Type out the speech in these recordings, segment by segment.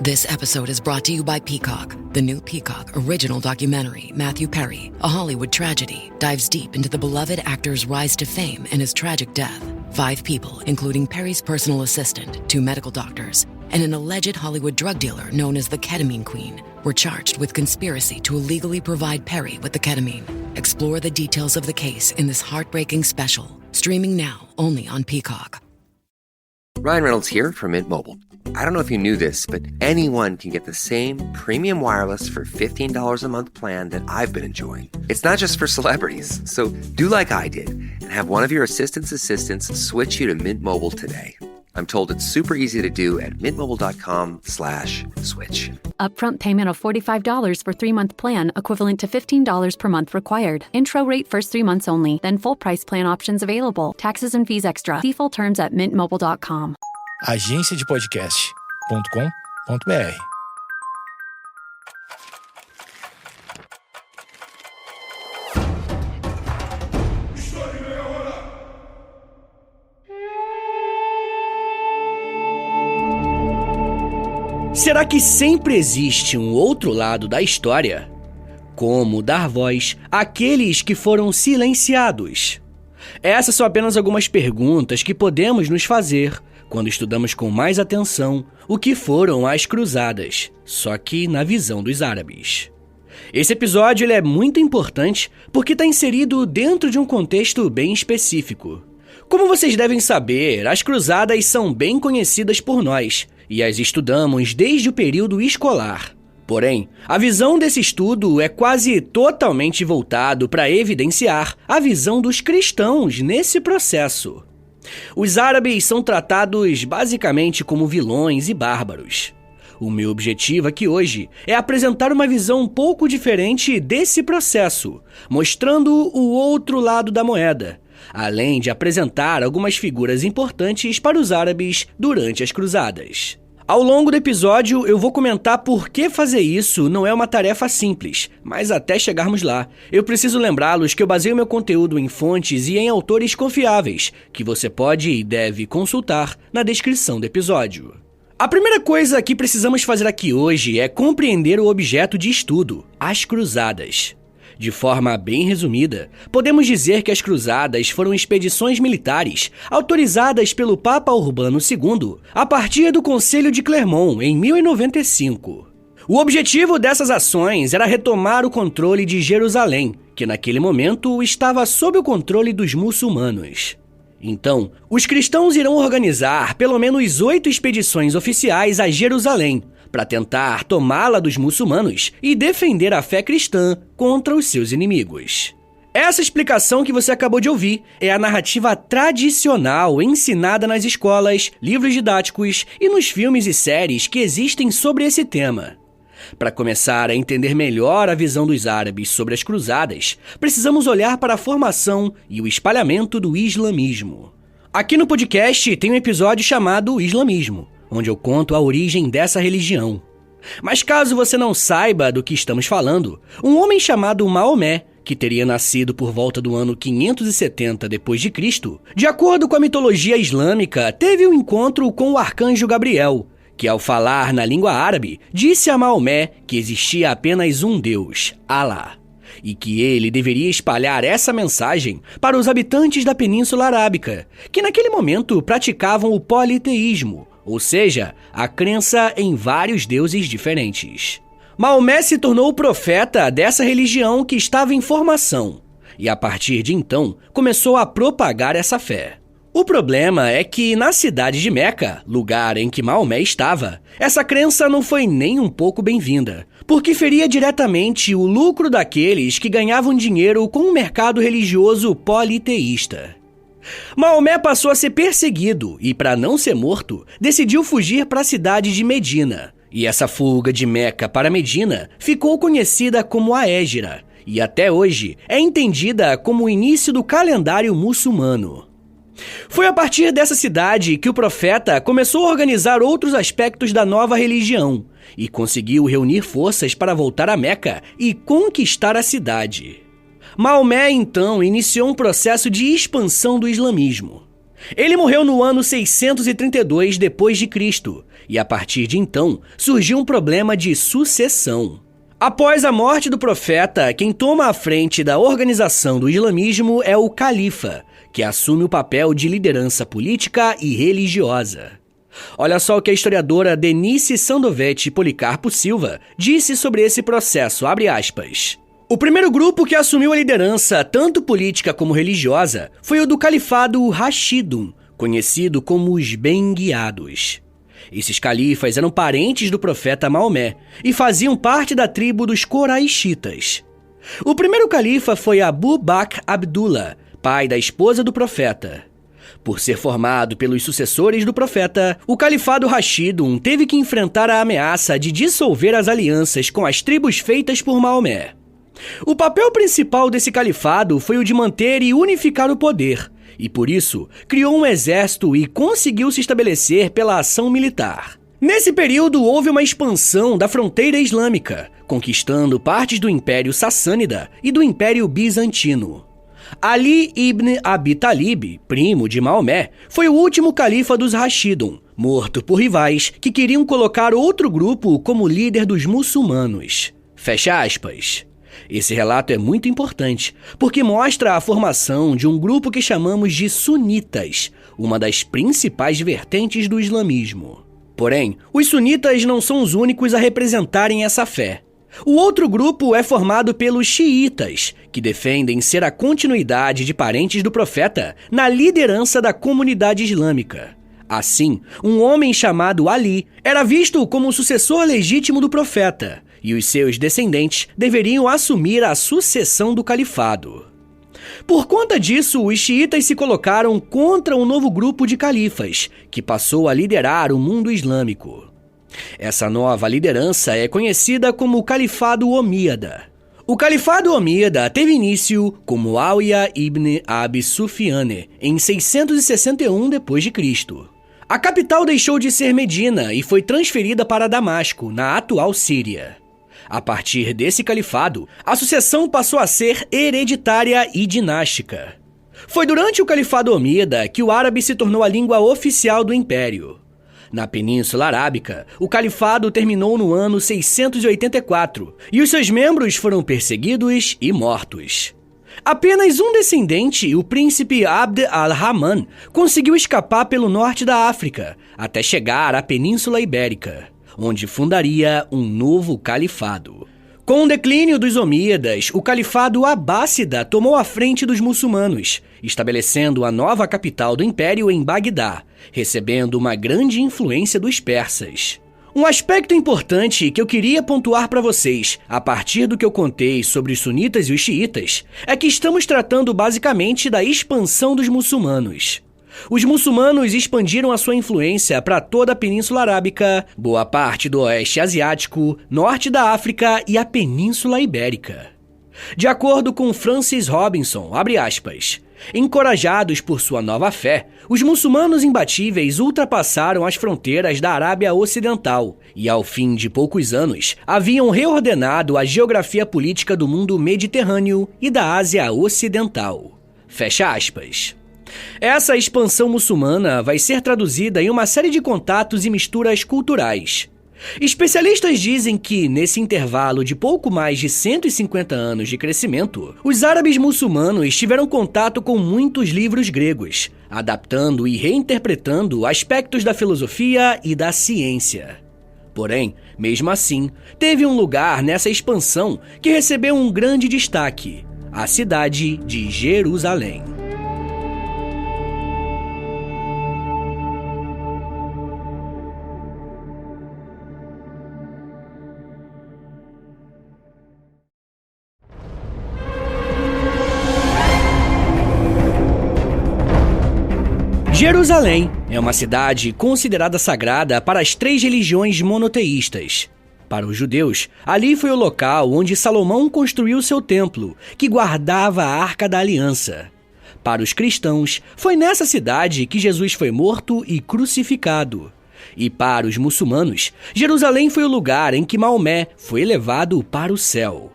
This episode is brought to you by Peacock. The new Peacock original documentary, Matthew Perry, A Hollywood Tragedy, dives deep into the beloved actor's rise to fame and his tragic death. 5 people, including Perry's personal assistant, 2 medical doctors, and an alleged Hollywood drug dealer known as the Ketamine Queen, were charged with conspiracy to illegally provide Perry with the ketamine. Explore the details of the case in this heartbreaking special, streaming now only on Peacock. Ryan Reynolds here from Mint Mobile. I don't know if you knew this, but anyone can get the same premium wireless for $15 a month plan that I've been enjoying. It's not just for celebrities. So do like I did and have one of your assistants switch you to Mint Mobile today. I'm told it's super easy to do at mintmobile.com/switch. Upfront payment of $45 for 3-month plan, equivalent to $15 per month required. Intro rate first 3 months only, then full price plan options available. Taxes and fees extra. See full terms at mintmobile.com. agenciadepodcast.com.br. Será que sempre existe um outro lado da história? Como dar voz àqueles que foram silenciados? Essas são apenas algumas perguntas que podemos nos fazer quando estudamos com mais atenção o que foram as Cruzadas, só que na visão dos árabes. Esse episódio ele é muito importante porque está inserido dentro de um contexto bem específico. Como vocês devem saber, as Cruzadas são bem conhecidas por nós e as estudamos desde o período escolar. Porém, a visão desse estudo é quase totalmente voltado para evidenciar a visão dos cristãos nesse processo. Os árabes são tratados basicamente como vilões e bárbaros. O meu objetivo aqui hoje é apresentar uma visão um pouco diferente desse processo, mostrando o outro lado da moeda, além de apresentar algumas figuras importantes para os árabes durante as cruzadas. Ao longo do episódio, eu vou comentar por que fazer isso não é uma tarefa simples, mas até chegarmos lá, eu preciso lembrá-los que eu baseio meu conteúdo em fontes e em autores confiáveis, que você pode e deve consultar na descrição do episódio. A primeira coisa que precisamos fazer aqui hoje é compreender o objeto de estudo, as Cruzadas. De forma bem resumida, podemos dizer que as Cruzadas foram expedições militares autorizadas pelo Papa Urbano II a partir do Concílio de Clermont, em 1095. O objetivo dessas ações era retomar o controle de Jerusalém, que naquele momento estava sob o controle dos muçulmanos. Então, os cristãos irão organizar pelo menos 8 expedições oficiais a Jerusalém, para tentar tomá-la dos muçulmanos e defender a fé cristã contra os seus inimigos. Essa explicação que você acabou de ouvir é a narrativa tradicional ensinada nas escolas, livros didáticos e nos filmes e séries que existem sobre esse tema. Para começar a entender melhor a visão dos árabes sobre as cruzadas, precisamos olhar para a formação e o espalhamento do islamismo. Aqui no podcast tem um episódio chamado Islamismo, onde eu conto a origem dessa religião. Mas caso você não saiba do que estamos falando, um homem chamado Maomé, que teria nascido por volta do ano 570 d.C., de acordo com a mitologia islâmica, teve um encontro com o arcanjo Gabriel, que ao falar na língua árabe, disse a Maomé que existia apenas um Deus, Alá, e que ele deveria espalhar essa mensagem para os habitantes da Península Arábica, que naquele momento praticavam o politeísmo, ou seja, a crença em vários deuses diferentes. Maomé se tornou o profeta dessa religião que estava em formação, e a partir de então começou a propagar essa fé. O problema é que na cidade de Meca, lugar em que Maomé estava, essa crença não foi nem um pouco bem-vinda, porque feria diretamente o lucro daqueles que ganhavam dinheiro com o mercado religioso politeísta. Maomé passou a ser perseguido e, para não ser morto, decidiu fugir para a cidade de Medina. E essa fuga de Meca para Medina ficou conhecida como a Hégira, e até hoje é entendida como o início do calendário muçulmano. Foi a partir dessa cidade que o profeta começou a organizar outros aspectos da nova religião e conseguiu reunir forças para voltar a Meca e conquistar a cidade. Maomé, então, iniciou um processo de expansão do islamismo. Ele morreu no ano 632 d.C., e a partir de então surgiu um problema de sucessão. Após a morte do profeta, quem toma a frente da organização do islamismo é o califa, que assume o papel de liderança política e religiosa. Olha só o que a historiadora Denise Sandovetti Policarpo Silva disse sobre esse processo, abre aspas. O primeiro grupo que assumiu a liderança, tanto política como religiosa, foi o do califado Rashidun, conhecido como os Bem-Guiados. Esses califas eram parentes do profeta Maomé e faziam parte da tribo dos Coraixitas. O primeiro califa foi Abu Bakr Abdullah, pai da esposa do profeta. Por ser formado pelos sucessores do profeta, o califado Rashidun teve que enfrentar a ameaça de dissolver as alianças com as tribos feitas por Maomé. O papel principal desse califado foi o de manter e unificar o poder, e por isso criou um exército e conseguiu se estabelecer pela ação militar. Nesse período houve uma expansão da fronteira islâmica, conquistando partes do Império Sassânida e do Império Bizantino. Ali ibn Abi Talib, primo de Maomé, foi o último califa dos Rashidun, morto por rivais que queriam colocar outro grupo como líder dos muçulmanos. Fecha aspas. Esse relato é muito importante, porque mostra a formação de um grupo que chamamos de sunitas, uma das principais vertentes do islamismo. Porém, os sunitas não são os únicos a representarem essa fé. O outro grupo é formado pelos xiitas, que defendem ser a continuidade de parentes do profeta na liderança da comunidade islâmica. Assim, um homem chamado Ali era visto como o sucessor legítimo do profeta, e os seus descendentes deveriam assumir a sucessão do califado. Por conta disso, os xiitas se colocaram contra um novo grupo de califas, que passou a liderar o mundo islâmico. Essa nova liderança é conhecida como o Califado Omíada. O Califado Omíada teve início com Muawiyah ibn Abi Sufyan em 661 d.C. A capital deixou de ser Medina e foi transferida para Damasco, na atual Síria. A partir desse califado, a sucessão passou a ser hereditária e dinástica. Foi durante o Califado Omíada que o árabe se tornou a língua oficial do império. Na Península Arábica, o califado terminou no ano 684 e os seus membros foram perseguidos e mortos. Apenas um descendente, o príncipe Abd al-Rahman, conseguiu escapar pelo norte da África, até chegar à Península Ibérica, onde fundaria um novo califado. Com o declínio dos Omíadas, o califado Abássida tomou a frente dos muçulmanos, estabelecendo a nova capital do império em Bagdá, recebendo uma grande influência dos persas. Um aspecto importante que eu queria pontuar para vocês, a partir do que eu contei sobre os sunitas e os xiitas, é que estamos tratando basicamente da expansão dos muçulmanos. Os muçulmanos expandiram a sua influência para toda a Península Arábica, boa parte do Oeste Asiático, Norte da África e a Península Ibérica. De acordo com Francis Robinson, abre aspas, encorajados por sua nova fé, os muçulmanos imbatíveis ultrapassaram as fronteiras da Arábia Ocidental e, ao fim de poucos anos, haviam reordenado a geografia política do mundo mediterrâneo e da Ásia Ocidental. Fecha aspas. Essa expansão muçulmana vai ser traduzida em uma série de contatos e misturas culturais. Especialistas dizem que, nesse intervalo de pouco mais de 150 anos de crescimento, os árabes muçulmanos tiveram contato com muitos livros gregos, adaptando e reinterpretando aspectos da filosofia e da ciência. Porém, mesmo assim, teve um lugar nessa expansão que recebeu um grande destaque: a cidade de Jerusalém. Jerusalém é uma cidade considerada sagrada para as 3 religiões monoteístas. Para os judeus, ali foi o local onde Salomão construiu seu templo, que guardava a Arca da Aliança. Para os cristãos, foi nessa cidade que Jesus foi morto e crucificado. E para os muçulmanos, Jerusalém foi o lugar em que Maomé foi elevado para o céu.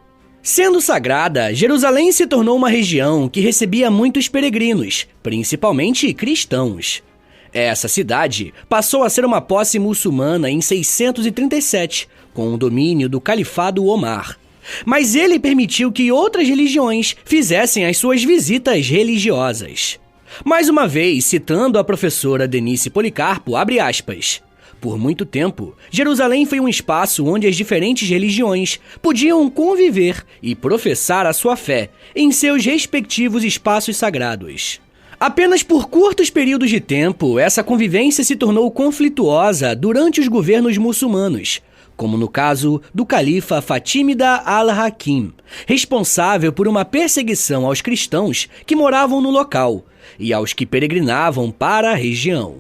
Sendo sagrada, Jerusalém se tornou uma região que recebia muitos peregrinos, principalmente cristãos. Essa cidade passou a ser uma posse muçulmana em 637, com o domínio do Califado Omar. Mas ele permitiu que outras religiões fizessem as suas visitas religiosas. Mais uma vez, citando a professora Denise Policarpo, abre aspas, por muito tempo, Jerusalém foi um espaço onde as diferentes religiões podiam conviver e professar a sua fé em seus respectivos espaços sagrados. Apenas por curtos períodos de tempo, essa convivência se tornou conflituosa durante os governos muçulmanos, como no caso do califa Fatímida al-Hakim, responsável por uma perseguição aos cristãos que moravam no local e aos que peregrinavam para a região.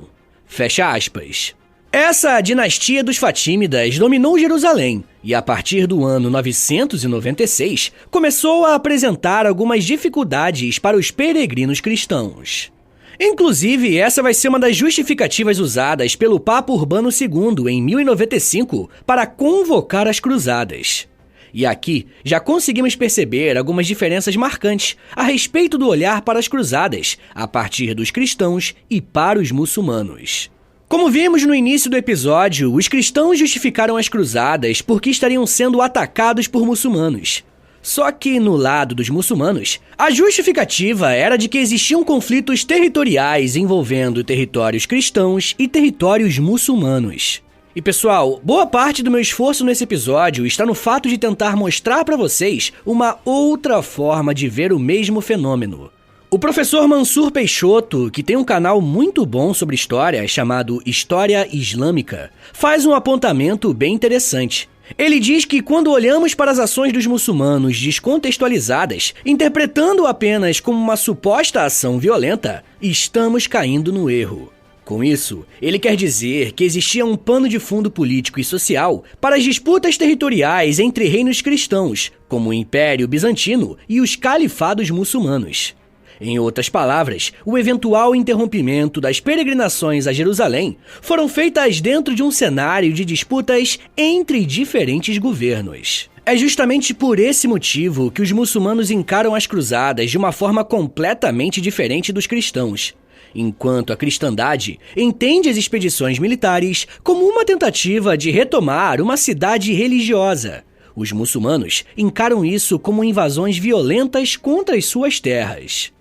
Fecha aspas. Essa dinastia dos Fatímidas dominou Jerusalém e, a partir do ano 996, começou a apresentar algumas dificuldades para os peregrinos cristãos. Inclusive, essa vai ser uma das justificativas usadas pelo Papa Urbano II em 1095 para convocar as cruzadas. E aqui já conseguimos perceber algumas diferenças marcantes a respeito do olhar para as cruzadas a partir dos cristãos e para os muçulmanos. Como vimos no início do episódio, os cristãos justificaram as cruzadas porque estariam sendo atacados por muçulmanos. Só que, no lado dos muçulmanos, a justificativa era de que existiam conflitos territoriais envolvendo territórios cristãos e territórios muçulmanos. E pessoal, boa parte do meu esforço nesse episódio está no fato de tentar mostrar para vocês uma outra forma de ver o mesmo fenômeno. O professor Mansur Peixoto, que tem um canal muito bom sobre história chamado História Islâmica, faz um apontamento bem interessante. Ele diz que quando olhamos para as ações dos muçulmanos descontextualizadas, interpretando apenas como uma suposta ação violenta, estamos caindo no erro. Com isso, ele quer dizer que existia um pano de fundo político e social para as disputas territoriais entre reinos cristãos, como o Império Bizantino e os califados muçulmanos. Em outras palavras, o eventual interrompimento das peregrinações a Jerusalém foram feitas dentro de um cenário de disputas entre diferentes governos. É justamente por esse motivo que os muçulmanos encaram as cruzadas de uma forma completamente diferente dos cristãos, enquanto a cristandade entende as expedições militares como uma tentativa de retomar uma cidade religiosa. Os muçulmanos encaram isso como invasões violentas contra as suas terras.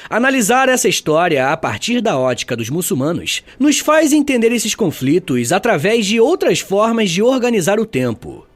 Analisar essa história a partir da ótica dos muçulmanos nos faz entender esses conflitos através de outras formas de organizar o tempo.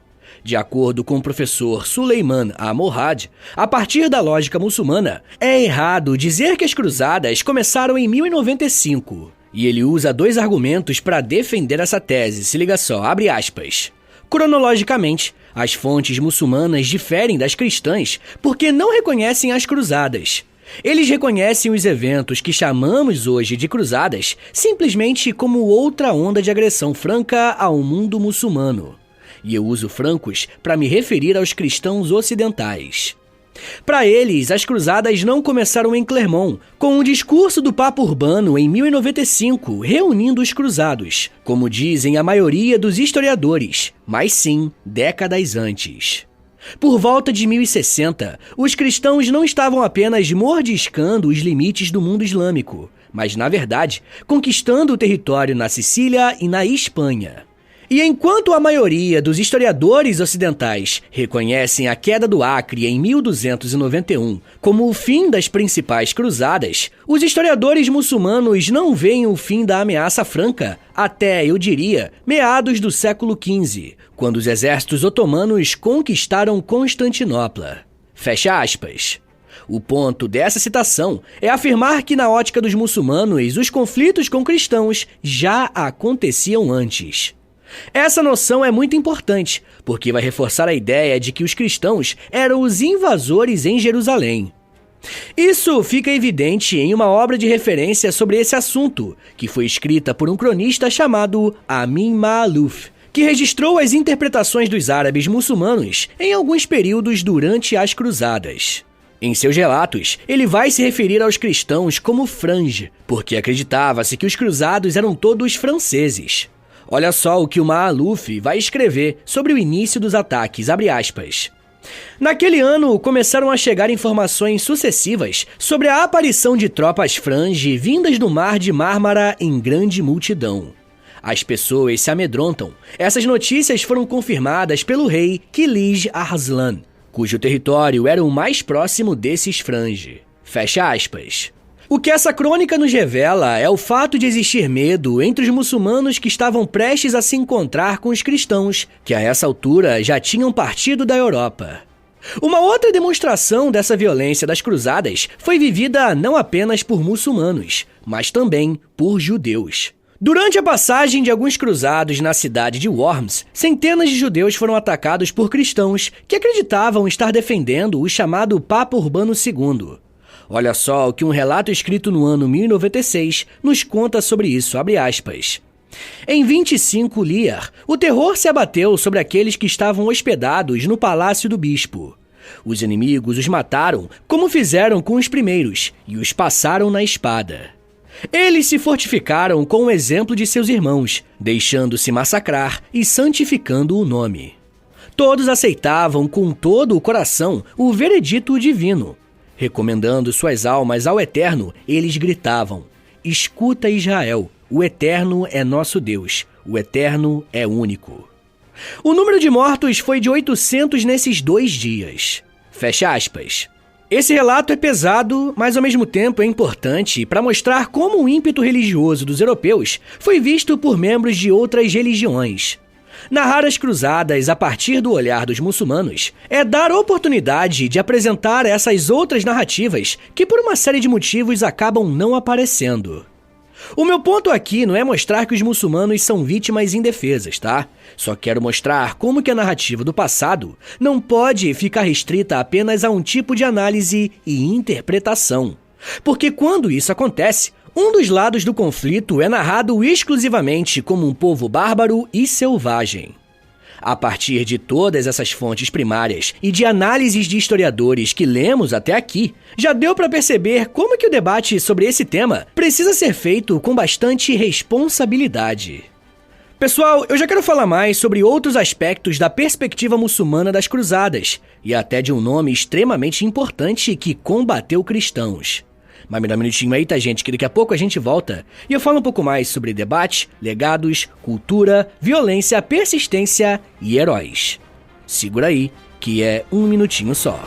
De acordo com o professor Suleiman Amorhad, a partir da lógica muçulmana, é errado dizer que as cruzadas começaram em 1095. E ele usa dois argumentos para defender essa tese, se liga só, abre aspas. Cronologicamente, as fontes muçulmanas diferem das cristãs porque não reconhecem as cruzadas. Eles reconhecem os eventos que chamamos hoje de cruzadas simplesmente como outra onda de agressão franca ao mundo muçulmano. E eu uso francos para me referir aos cristãos ocidentais. Para eles, as cruzadas não começaram em Clermont, com o discurso do Papa Urbano em 1095, reunindo os cruzados, como dizem a maioria dos historiadores, mas sim décadas antes. Por volta de 1060, os cristãos não estavam apenas mordiscando os limites do mundo islâmico, mas, na verdade, conquistando o território na Sicília e na Espanha. E enquanto a maioria dos historiadores ocidentais reconhecem a queda do Acre em 1291 como o fim das principais cruzadas, os historiadores muçulmanos não veem o fim da ameaça franca até, eu diria, meados do século XV, quando os exércitos otomanos conquistaram Constantinopla. Fecha aspas. O ponto dessa citação é afirmar que, na ótica dos muçulmanos, os conflitos com cristãos já aconteciam antes. Essa noção é muito importante, porque vai reforçar a ideia de que os cristãos eram os invasores em Jerusalém. Isso fica evidente em uma obra de referência sobre esse assunto, que foi escrita por um cronista chamado Amin Ma'aluf, que registrou as interpretações dos árabes muçulmanos em alguns períodos durante as cruzadas. Em seus relatos, ele vai se referir aos cristãos como frange, porque acreditava-se que os cruzados eram todos franceses. Olha só o que o Ma'aluf vai escrever sobre o início dos ataques, abre aspas. Naquele ano, começaram a chegar informações sucessivas sobre a aparição de tropas frange vindas do Mar de Mármara em grande multidão. As pessoas se amedrontam. Essas notícias foram confirmadas pelo rei Kilij Arslan, cujo território era o mais próximo desses frange. Fecha aspas. O que essa crônica nos revela é o fato de existir medo entre os muçulmanos que estavam prestes a se encontrar com os cristãos, que a essa altura já tinham partido da Europa. Uma outra demonstração dessa violência das cruzadas foi vivida não apenas por muçulmanos, mas também por judeus. Durante a passagem de alguns cruzados na cidade de Worms, centenas de judeus foram atacados por cristãos que acreditavam estar defendendo o chamado Papa Urbano II. Olha só o que um relato escrito no ano 1096 nos conta sobre isso, abre aspas. Em 25 Liar, o terror se abateu sobre aqueles que estavam hospedados no palácio do bispo. Os inimigos os mataram, como fizeram com os primeiros, e os passaram na espada. Eles se fortificaram com o exemplo de seus irmãos, deixando-se massacrar e santificando o nome. Todos aceitavam com todo o coração o veredito divino. Recomendando suas almas ao Eterno, eles gritavam: escuta, Israel, o Eterno é nosso Deus, o Eterno é único. O número de mortos foi de 800 nesses 2 dias. Fecha aspas. Esse relato é pesado, mas ao mesmo tempo é importante para mostrar como o ímpeto religioso dos europeus foi visto por membros de outras religiões. Narrar as cruzadas a partir do olhar dos muçulmanos é dar oportunidade de apresentar essas outras narrativas que por uma série de motivos acabam não aparecendo. O meu ponto aqui não é mostrar que os muçulmanos são vítimas indefesas, tá? Só quero mostrar como que a narrativa do passado não pode ficar restrita apenas a um tipo de análise e interpretação. Porque quando isso acontece, um dos lados do conflito é narrado exclusivamente como um povo bárbaro e selvagem. A partir de todas essas fontes primárias e de análises de historiadores que lemos até aqui, já deu para perceber como que o debate sobre esse tema precisa ser feito com bastante responsabilidade. Pessoal, eu já quero falar mais sobre outros aspectos da perspectiva muçulmana das cruzadas, e até de um nome extremamente importante que combateu cristãos. Mas me dá um minutinho aí, tá, gente, que daqui a pouco a gente volta e eu falo um pouco mais sobre debate, legados, cultura, violência, persistência e heróis. Segura aí, que é um minutinho só.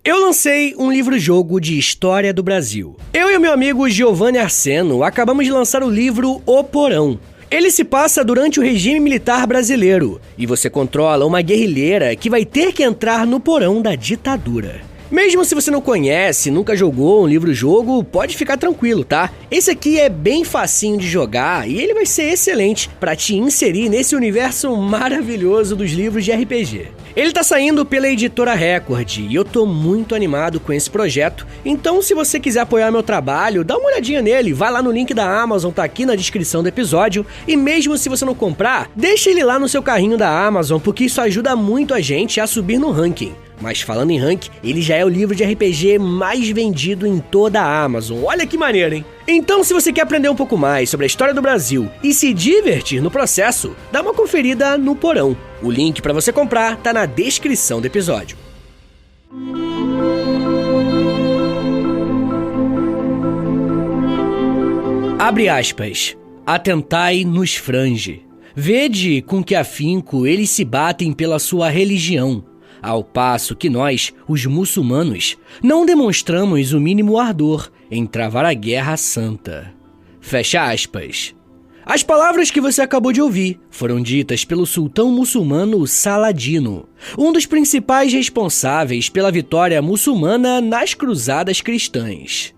Eu lancei um livro-jogo de história do Brasil. Eu e o meu amigo Giovanni Arseno acabamos de lançar o livro O Porão. Ele se passa durante o regime militar brasileiro, e você controla uma guerrilheira que vai ter que entrar no porão da ditadura. Mesmo se você não conhece, nunca jogou um livro-jogo, pode ficar tranquilo, tá? Esse aqui é bem facinho de jogar e ele vai ser excelente para te inserir nesse universo maravilhoso dos livros de RPG. Ele tá saindo pela editora Record e eu tô muito animado com esse projeto, então se você quiser apoiar meu trabalho, dá uma olhadinha nele, vai lá no link da Amazon, tá aqui na descrição do episódio, e mesmo se você não comprar, deixa ele lá no seu carrinho da Amazon, porque isso ajuda muito a gente a subir no ranking. Mas falando em ranking, ele já é o livro de RPG mais vendido em toda a Amazon. Olha que maneiro, hein? Então, se você quer aprender um pouco mais sobre a história do Brasil e se divertir no processo, dá uma conferida no Porão. O link para você comprar tá na descrição do episódio. Abre aspas. Atentai nos frange. Vede com que afinco eles se batem pela sua religião, ao passo que nós, os muçulmanos, não demonstramos o mínimo ardor em travar a guerra santa. Fecha aspas. As palavras que você acabou de ouvir foram ditas pelo sultão muçulmano Saladino, um dos principais responsáveis pela vitória muçulmana nas cruzadas cristãs.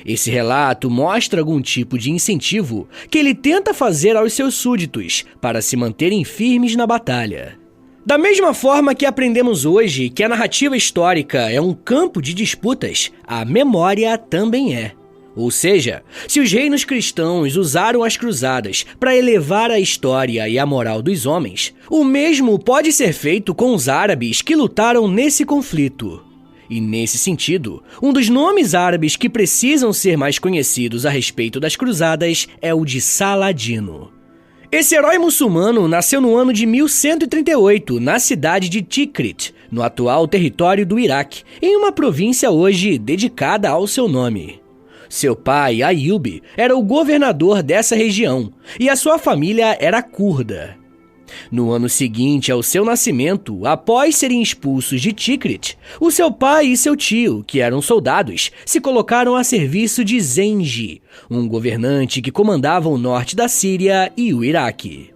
Esse relato mostra algum tipo de incentivo que ele tenta fazer aos seus súditos para se manterem firmes na batalha. Da mesma forma que aprendemos hoje que a narrativa histórica é um campo de disputas, a memória também é. Ou seja, se os reinos cristãos usaram as cruzadas para elevar a história e a moral dos homens, o mesmo pode ser feito com os árabes que lutaram nesse conflito. E nesse sentido, um dos nomes árabes que precisam ser mais conhecidos a respeito das cruzadas é o de Saladino. Esse herói muçulmano nasceu no ano de 1138, na cidade de Tikrit, no atual território do Iraque, em uma província hoje dedicada ao seu nome. Seu pai, Ayyub, era o governador dessa região, e a sua família era curda. No ano seguinte ao seu nascimento, após serem expulsos de Tikrit, o seu pai e seu tio, que eram soldados, se colocaram a serviço de Zengi, um governante que comandava o norte da Síria e o Iraque.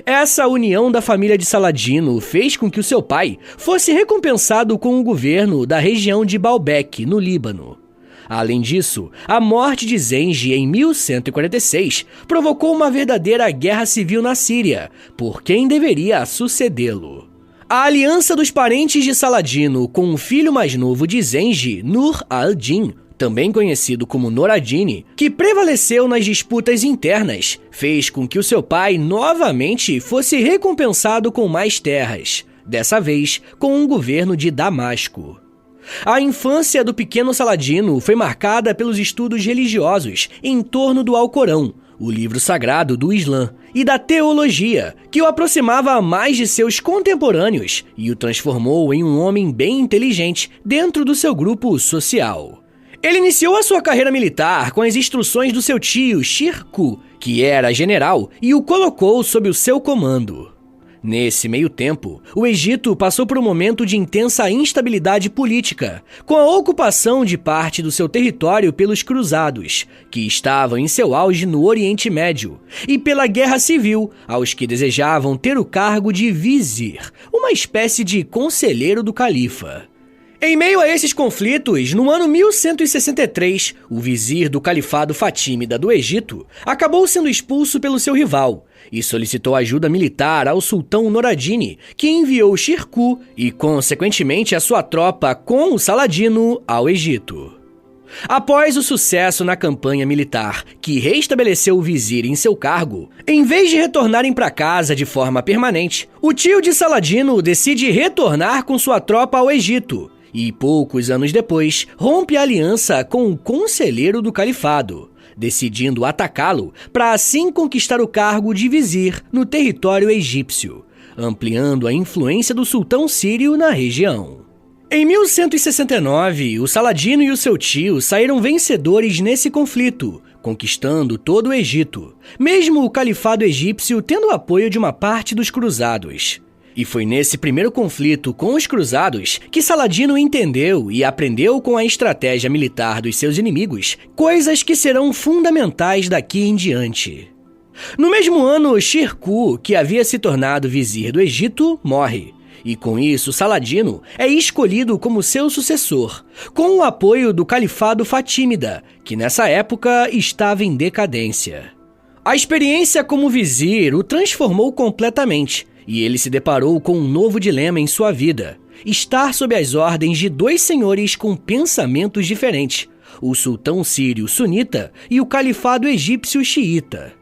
Essa união da família de Saladino fez com que o seu pai fosse recompensado com o governo da região de Baalbek, no Líbano. Além disso, a morte de Zengi em 1146 provocou uma verdadeira guerra civil na Síria, por quem deveria sucedê-lo. A aliança dos parentes de Saladino com o filho mais novo de Zengi, Nur al-Din, também conhecido como Noradini, que prevaleceu nas disputas internas, fez com que o seu pai novamente fosse recompensado com mais terras, dessa vez com um governo de Damasco. A infância do pequeno Saladino foi marcada pelos estudos religiosos em torno do Alcorão, o livro sagrado do Islã, e da teologia, que o aproximava mais de seus contemporâneos e o transformou em um homem bem inteligente dentro do seu grupo social. Ele iniciou a sua carreira militar com as instruções do seu tio, Shirkuh, que era general, e o colocou sob o seu comando. Nesse meio tempo, o Egito passou por um momento de intensa instabilidade política, com a ocupação de parte do seu território pelos cruzados, que estavam em seu auge no Oriente Médio, e pela guerra civil, aos que desejavam ter o cargo de vizir, uma espécie de conselheiro do califa. Em meio a esses conflitos, no ano 1163, o vizir do califado fatímida do Egito acabou sendo expulso pelo seu rival e solicitou ajuda militar ao sultão Noradini, que enviou Shirkuh e, consequentemente, a sua tropa com o Saladino ao Egito. Após o sucesso na campanha militar, que reestabeleceu o vizir em seu cargo, em vez de retornarem para casa de forma permanente, o tio de Saladino decide retornar com sua tropa ao Egito e, poucos anos depois, rompe a aliança com o conselheiro do califado, decidindo atacá-lo para assim conquistar o cargo de vizir no território egípcio, ampliando a influência do sultão sírio na região. Em 1169, o Saladino e o seu tio saíram vencedores nesse conflito, conquistando todo o Egito, mesmo o califado egípcio tendo o apoio de uma parte dos cruzados. E foi nesse primeiro conflito com os cruzados que Saladino entendeu e aprendeu com a estratégia militar dos seus inimigos coisas que serão fundamentais daqui em diante. No mesmo ano, Shirkuh, que havia se tornado vizir do Egito, morre. E com isso, Saladino é escolhido como seu sucessor, com o apoio do califado fatímida, que nessa época estava em decadência. A experiência como vizir o transformou completamente, e ele se deparou com um novo dilema em sua vida: estar sob as ordens de dois senhores com pensamentos diferentes, o sultão sírio sunita e o califado egípcio xiita.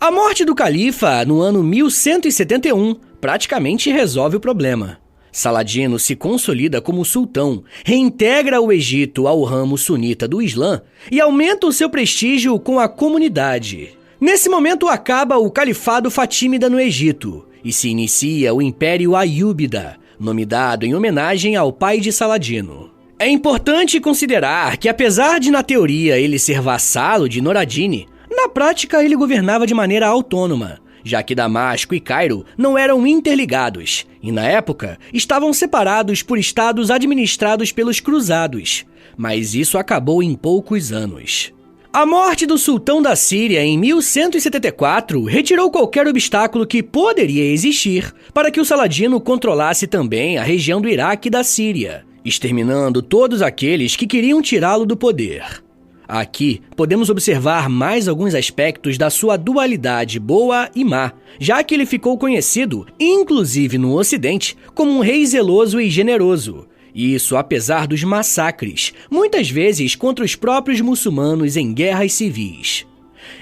A morte do califa, no ano 1171, praticamente resolve o problema. Saladino se consolida como sultão, reintegra o Egito ao ramo sunita do Islã e aumenta o seu prestígio com a comunidade. Nesse momento acaba o califado fatímida no Egito e se inicia o Império Ayyúbida, nome dado em homenagem ao pai de Saladino. É importante considerar que, apesar de na teoria ele ser vassalo de Noradini, na prática ele governava de maneira autônoma, já que Damasco e Cairo não eram interligados e, na época, estavam separados por estados administrados pelos cruzados, mas isso acabou em poucos anos. A morte do sultão da Síria em 1174 retirou qualquer obstáculo que poderia existir para que o Saladino controlasse também a região do Iraque e da Síria, exterminando todos aqueles que queriam tirá-lo do poder. Aqui, podemos observar mais alguns aspectos da sua dualidade boa e má, já que ele ficou conhecido, inclusive no Ocidente, como um rei zeloso e generoso. Isso apesar dos massacres, muitas vezes contra os próprios muçulmanos em guerras civis.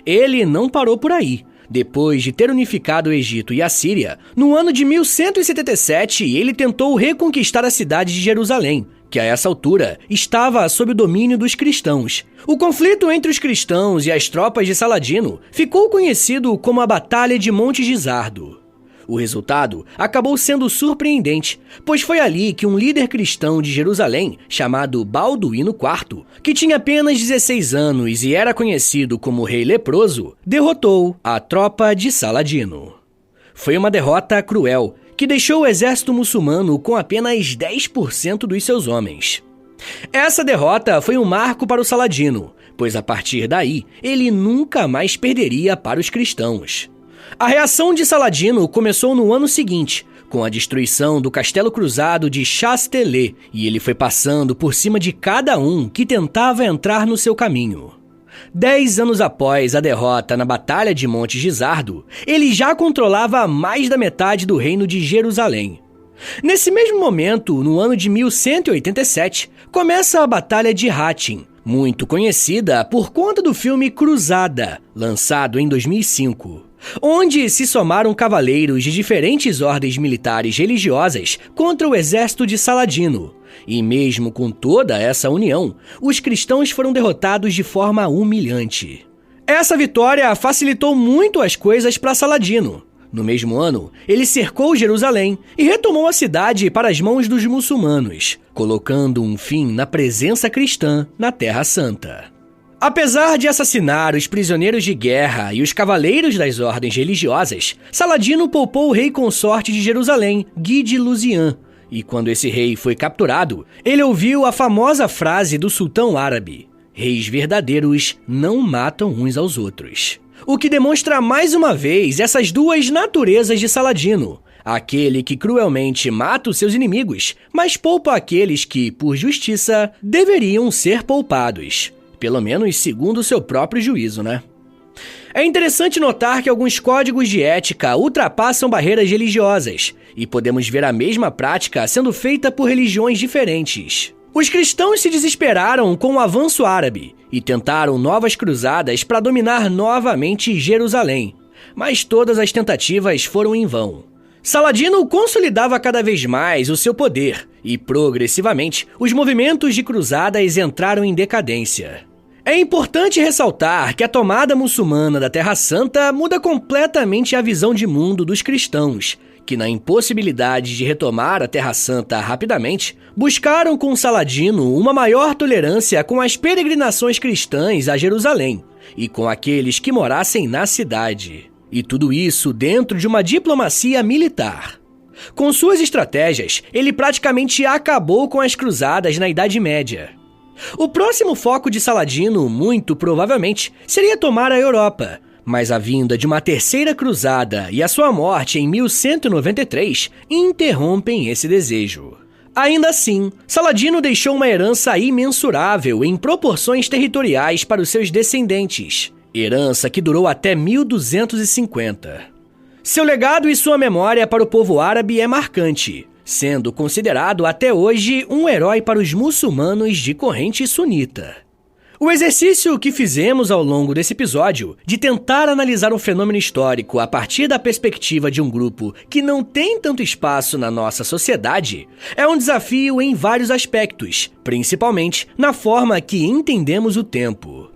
Ele não parou por aí. Depois de ter unificado o Egito e a Síria, no ano de 1177 ele tentou reconquistar a cidade de Jerusalém, que a essa altura estava sob o domínio dos cristãos. O conflito entre os cristãos e as tropas de Saladino ficou conhecido como a Batalha de Monte Gisardo. O resultado acabou sendo surpreendente, pois foi ali que um líder cristão de Jerusalém, chamado Balduíno IV, que tinha apenas 16 anos e era conhecido como Rei Leproso, derrotou a tropa de Saladino. Foi uma derrota cruel, que deixou o exército muçulmano com apenas 10% dos seus homens. Essa derrota foi um marco para o Saladino, pois a partir daí ele nunca mais perderia para os cristãos. A reação de Saladino começou no ano seguinte, com a destruição do Castelo Cruzado de Chastelet, e ele foi passando por cima de cada um que tentava entrar no seu caminho. 10 anos após a derrota na Batalha de Monte Gisardo, ele já controlava mais da metade do reino de Jerusalém. Nesse mesmo momento, no ano de 1187, começa a Batalha de Hattin, muito conhecida por conta do filme Cruzada, lançado em 2005. Onde se somaram cavaleiros de diferentes ordens militares religiosas contra o exército de Saladino. E mesmo com toda essa união, os cristãos foram derrotados de forma humilhante. Essa vitória facilitou muito as coisas para Saladino. No mesmo ano, ele cercou Jerusalém e retomou a cidade para as mãos dos muçulmanos, colocando um fim na presença cristã na Terra Santa. Apesar de assassinar os prisioneiros de guerra e os cavaleiros das ordens religiosas, Saladino poupou o rei consorte de Jerusalém, Guy de Lusignan, e quando esse rei foi capturado, ele ouviu a famosa frase do sultão árabe: "Reis verdadeiros não matam uns aos outros." O que demonstra mais uma vez essas duas naturezas de Saladino: aquele que cruelmente mata os seus inimigos, mas poupa aqueles que, por justiça, deveriam ser poupados. Pelo menos segundo o seu próprio juízo, né? É interessante notar que alguns códigos de ética ultrapassam barreiras religiosas, e podemos ver a mesma prática sendo feita por religiões diferentes. Os cristãos se desesperaram com o avanço árabe e tentaram novas cruzadas para dominar novamente Jerusalém, mas todas as tentativas foram em vão. Saladino consolidava cada vez mais o seu poder e, progressivamente, os movimentos de cruzadas entraram em decadência. É importante ressaltar que a tomada muçulmana da Terra Santa muda completamente a visão de mundo dos cristãos, que na impossibilidade de retomar a Terra Santa rapidamente, buscaram com Saladino uma maior tolerância com as peregrinações cristãs a Jerusalém e com aqueles que morassem na cidade. E tudo isso dentro de uma diplomacia militar. Com suas estratégias, ele praticamente acabou com as cruzadas na Idade Média. O próximo foco de Saladino, muito provavelmente, seria tomar a Europa, mas a vinda de uma terceira cruzada e a sua morte em 1193 interrompem esse desejo. Ainda assim, Saladino deixou uma herança imensurável em proporções territoriais para os seus descendentes, herança que durou até 1250. Seu legado e sua memória para o povo árabe é marcante, sendo considerado até hoje um herói para os muçulmanos de corrente sunita. O exercício que fizemos ao longo desse episódio, de tentar analisar um fenômeno histórico a partir da perspectiva de um grupo que não tem tanto espaço na nossa sociedade, é um desafio em vários aspectos, principalmente na forma que entendemos o tempo.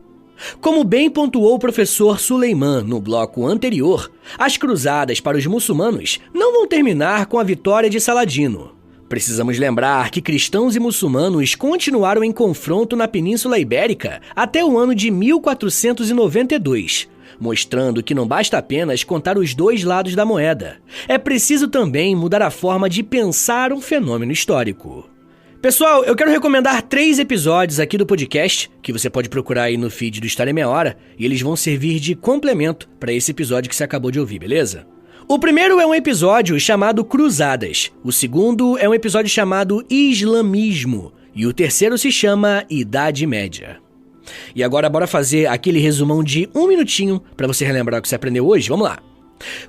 Como bem pontuou o professor Suleiman no bloco anterior, as cruzadas para os muçulmanos não vão terminar com a vitória de Saladino. Precisamos lembrar que cristãos e muçulmanos continuaram em confronto na Península Ibérica até o ano de 1492, mostrando que não basta apenas contar os dois lados da moeda. É preciso também mudar a forma de pensar um fenômeno histórico. Pessoal, eu quero recomendar 3 episódios aqui do podcast, que você pode procurar aí no feed do História em Meia Hora, e eles vão servir de complemento para esse episódio que você acabou de ouvir, beleza? O primeiro é um episódio chamado Cruzadas, o segundo é um episódio chamado Islamismo, e o terceiro se chama Idade Média. E agora bora fazer aquele resumão de 1 minutinho para você relembrar o que você aprendeu hoje, vamos lá!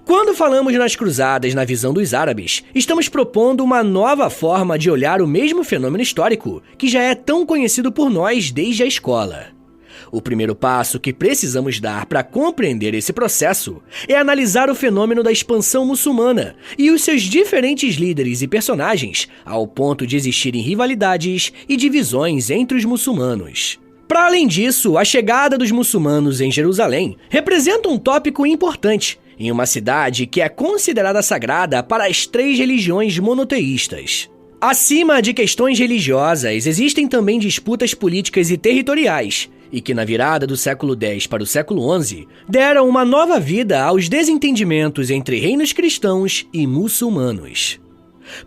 Quando falamos nas cruzadas na visão dos árabes, estamos propondo uma nova forma de olhar o mesmo fenômeno histórico que já é tão conhecido por nós desde a escola. O primeiro passo que precisamos dar para compreender esse processo é analisar o fenômeno da expansão muçulmana e os seus diferentes líderes e personagens, ao ponto de existirem rivalidades e divisões entre os muçulmanos. Para além disso, a chegada dos muçulmanos em Jerusalém representa um tópico importante em uma cidade que é considerada sagrada para as 3 religiões monoteístas. Acima de questões religiosas, existem também disputas políticas e territoriais, e que na virada do século X para o século XI, deram uma nova vida aos desentendimentos entre reinos cristãos e muçulmanos.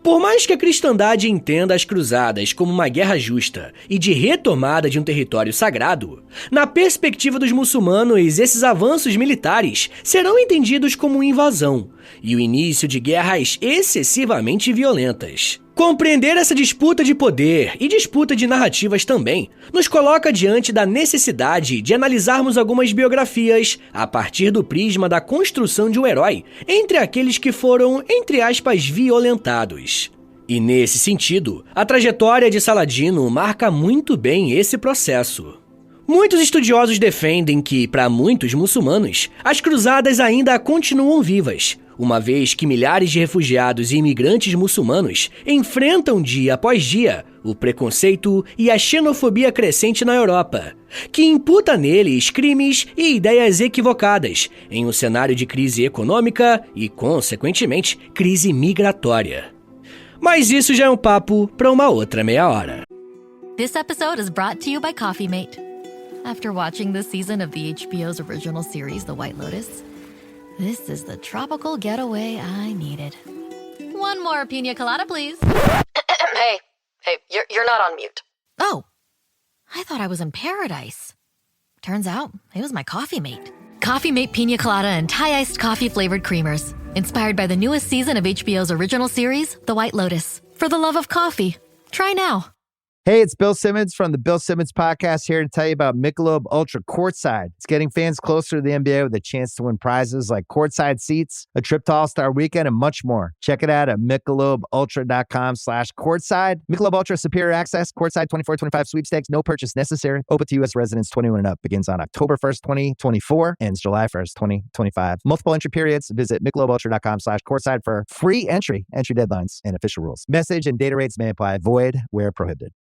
Por mais que a cristandade entenda as cruzadas como uma guerra justa e de retomada de um território sagrado, na perspectiva dos muçulmanos, esses avanços militares serão entendidos como invasão e o início de guerras excessivamente violentas. Compreender essa disputa de poder e disputa de narrativas também nos coloca diante da necessidade de analisarmos algumas biografias a partir do prisma da construção de um herói entre aqueles que foram, entre aspas, violentados. E nesse sentido, a trajetória de Saladino marca muito bem esse processo. Muitos estudiosos defendem que, para muitos muçulmanos, as cruzadas ainda continuam vivas, uma vez que milhares de refugiados e imigrantes muçulmanos enfrentam dia após dia o preconceito e a xenofobia crescente na Europa, que imputa neles crimes e ideias equivocadas em um cenário de crise econômica e, consequentemente, crise migratória. Mas isso já é um papo para uma outra meia hora. This episode is brought to you by Coffee Mate. After watching this season of the HBO's original series, The White Lotus, this is the tropical getaway I needed. One more pina colada, please. Hey, you're not on mute. Oh, I thought I was in paradise. Turns out, it was my Coffee Mate. Coffee Mate Pina Colada and Thai-iced coffee flavored creamers. Inspired by the newest season of HBO's original series, The White Lotus. For the love of coffee. Try now. Hey, it's Bill Simmons from the Bill Simmons Podcast here to tell you about Michelob Ultra Courtside. It's getting fans closer to the NBA with a chance to win prizes like courtside seats, a trip to All-Star Weekend, and much more. Check it out at MichelobUltra.com/courtside. Michelob Ultra Superior Access, Courtside 24-25 sweepstakes, no purchase necessary. Open to U.S. residents 21 and up. Begins on October 1st, 2024, ends July 1st, 2025. Multiple entry periods. Visit MichelobUltra.com/courtside for free entry deadlines, and official rules. Message and data rates may apply. Void where prohibited.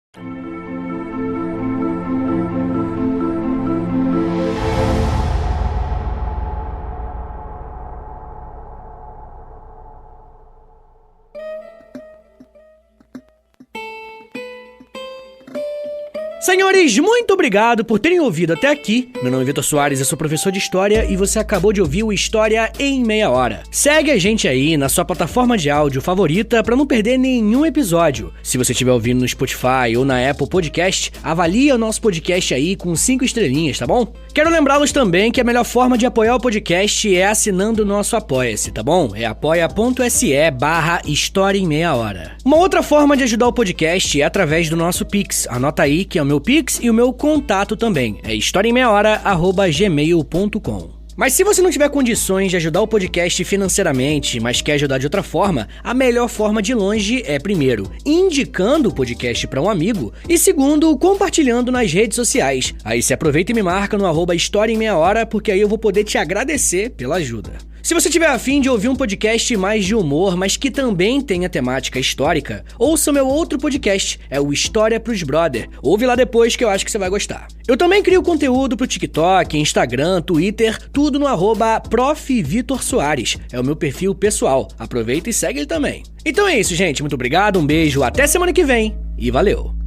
Senhores, muito obrigado por terem ouvido até aqui. Meu nome é Vitor Soares, eu sou professor de História e você acabou de ouvir o História em Meia Hora. Segue a gente aí na sua plataforma de áudio favorita para não perder nenhum episódio. Se você estiver ouvindo no Spotify ou na Apple Podcast, avalia o nosso podcast aí com 5 estrelinhas, tá bom? Quero lembrá-los também que a melhor forma de apoiar o podcast é assinando o nosso Apoia-se, tá bom? É apoia.se/História em Meia Hora. Uma outra forma de ajudar o podcast é através do nosso Pix. Anota aí que é o meu Pix e o meu contato também. É historiaemmeiahora@gmail.com. Mas se você não tiver condições de ajudar o podcast financeiramente, mas quer ajudar de outra forma, a melhor forma de longe é, primeiro, indicando o podcast para um amigo e, segundo, compartilhando nas redes sociais. Aí você aproveita e me marca no @História em Meia Hora, porque aí eu vou poder te agradecer pela ajuda. Se você tiver a fim de ouvir um podcast mais de humor, mas que também tenha temática histórica, ouça o meu outro podcast, é o História pros Brother. Ouve lá depois que eu acho que você vai gostar. Eu também crio conteúdo pro TikTok, Instagram, Twitter, tudo no @Prof. Vitor Soares. É o meu perfil pessoal. Aproveita e segue ele também. Então é isso, gente. Muito obrigado, um beijo, até semana que vem e valeu!